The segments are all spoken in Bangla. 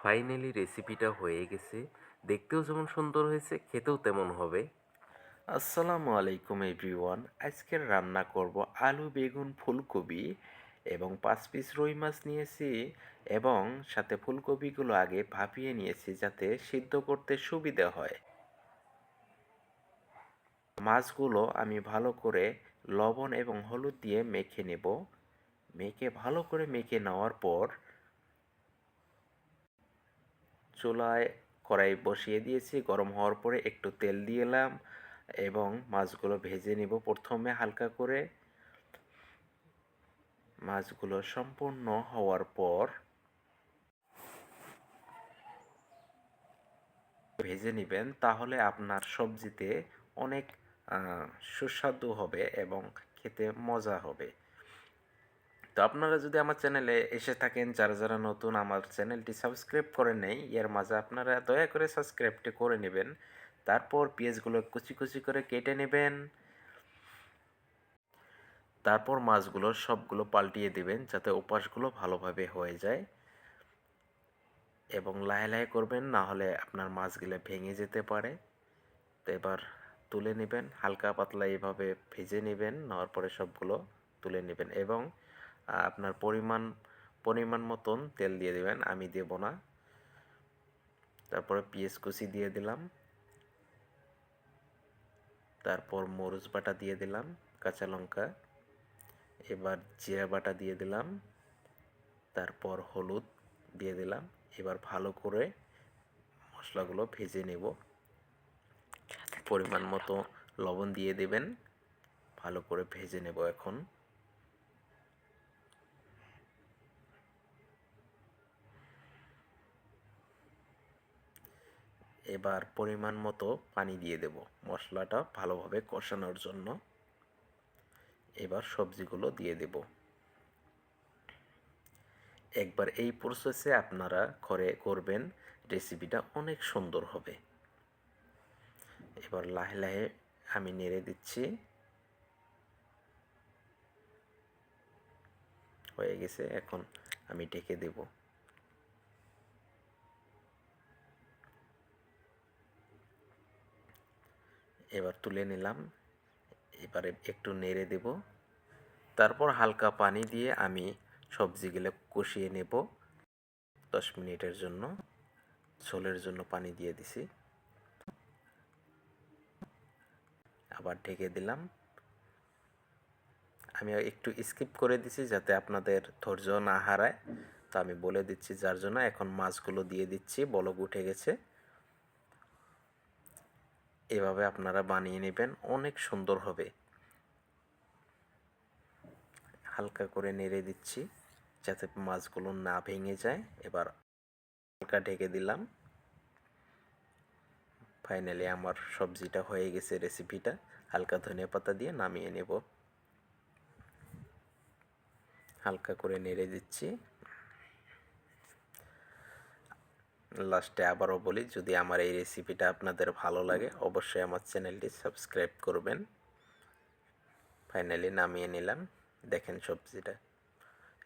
ফাইনালি রেসিপিটা হয়ে গেছে। দেখতেও যেমন সুন্দর হয়েছে, খেতেও তেমন হবে। আসসালামু আলাইকুম এভরিওয়ান। আজকের রান্না করব আলু, বেগুন, ফুলকপি এবং 5 পিস রুই মাছ নিয়েছি এবং সাথে ফুলকপিগুলো আগে ভাপিয়ে নিয়েছি যাতে সিদ্ধ করতে সুবিধা হয়। মাছগুলো আমি ভালো করে লবণ এবং হলুদ দিয়ে মেখে নেব। ভালো করে মেখে নেওয়ার পর চুলায় কড়াই বসিয়ে দিয়েছি। গরম হওয়ার পরে একটু তেল দিলাম এবং মাছগুলো ভেজে নিব প্রথমে হালকা করে। মাছগুলো সম্পূর্ণ হওয়ার পর ভেজে নেবেন, তাহলে আপনার সবজিতে অনেক সুস্বাদু হবে এবং খেতে মজা হবে। তো আপনারা যদি আমার চ্যানেলে এসে থাকেন, যারা যারা নতুন, আমার চ্যানেলটি সাবস্ক্রাইব করে নেই, এর মাঝে আপনারা দয়া করে সাবস্ক্রাইবটি করে নেবেন। তারপর পেঁয়াজগুলো কুচি কুচি করে কেটে নেবেন। তারপর মাছগুলো সবগুলো পাল্টিয়ে দেবেন যাতে ওপাশগুলো ভালোভাবে হয়ে যায় এবং লাহে লাহে করবেন, না হলে আপনার মাছগুলো ভেঙে যেতে পারে। তো এবার তুলে নেবেন, হালকা পাতলা এইভাবে ভেজে নেবেন, নেওয়ার পরে সবগুলো তুলে নেবেন এবং আপনার পরিমাণ মতন তেল দিয়ে দেবেন, আমি দেব না। তারপরে পেঁয়াজ কুচি দিয়ে দিলাম, তারপর মরিচ বাটা দিয়ে দিলাম, কাঁচা লঙ্কা, এবার জিরা বাটা দিয়ে দিলাম, তারপর হলুদ দিয়ে দিলাম। এবার ভালো করে মশলাগুলো ভেজে নেব। পরিমাণ মতো লবণ দিয়ে দেবেন, ভালো করে ভেজে নেব এখন। এবার পরিমাণ মতো পানি দিয়ে দেব মশলাটা ভালোভাবে কষানোর জন্য। এবার সবজিগুলো দিয়ে দেব। একবার এই প্রসেসে আপনারা ঘরে করবেন, রেসিপিটা অনেক সুন্দর হবে। এবার লাহে লাহে আমি নেড়ে দিচ্ছি। হয়ে গেছে, এখন আমি ঢেকে দেব। এবার তুলে নিলাম। এবারে একটু নেড়ে দেব, তারপর হালকা পানি দিয়ে আমি সবজিগুলো কষিয়ে নেব 10 মিনিটের জন্য। ঝোলের জন্য পানি দিয়ে দিছি, আবার ঢেকে দিলাম। আমি একটু স্কিপ করে দিছি যাতে আপনাদের ধৈর্য না হারায়, তো আমি বলে দিচ্ছি যার জন্য। এখন মাছগুলো দিয়ে দিচ্ছি, বলক উঠে গেছে। এভাবে আপনারা বানিয়ে নেবেন, অনেক সুন্দর হবে। হালকা করে নেড়ে দিচ্ছি যাতে মাছগুলো না ভেঙে যায়। এবার হালকা ঢেকে দিলাম। ফাইনালি আমার সবজিটা হয়ে গেছে, রেসিপিটা হালকা ধনিয়া পাতা দিয়ে নামিয়ে নেব। হালকা করে নেড়ে দিচ্ছি। লাস্টে আবারও বলি, যদি আমার এই রেসিপিটা আপনাদের ভালো লাগে অবশ্যই আমার চ্যানেলটি সাবস্ক্রাইব করবেন। ফাইনালি নামিয়ে নিলাম। দেখেন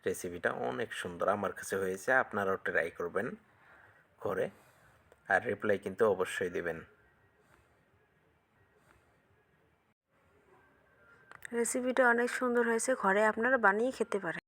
রেসিপিটা অনেক সুন্দর আমার কাছে হয়েছে। আপনারাও ট্রাই করবেন ঘরে, আর রিপ্লাই কিন্তু অবশ্যই দিবেন। রেসিপিটা অনেক সুন্দর হয়েছে, ঘরে আপনারা বানিয়ে খেতে পারেন।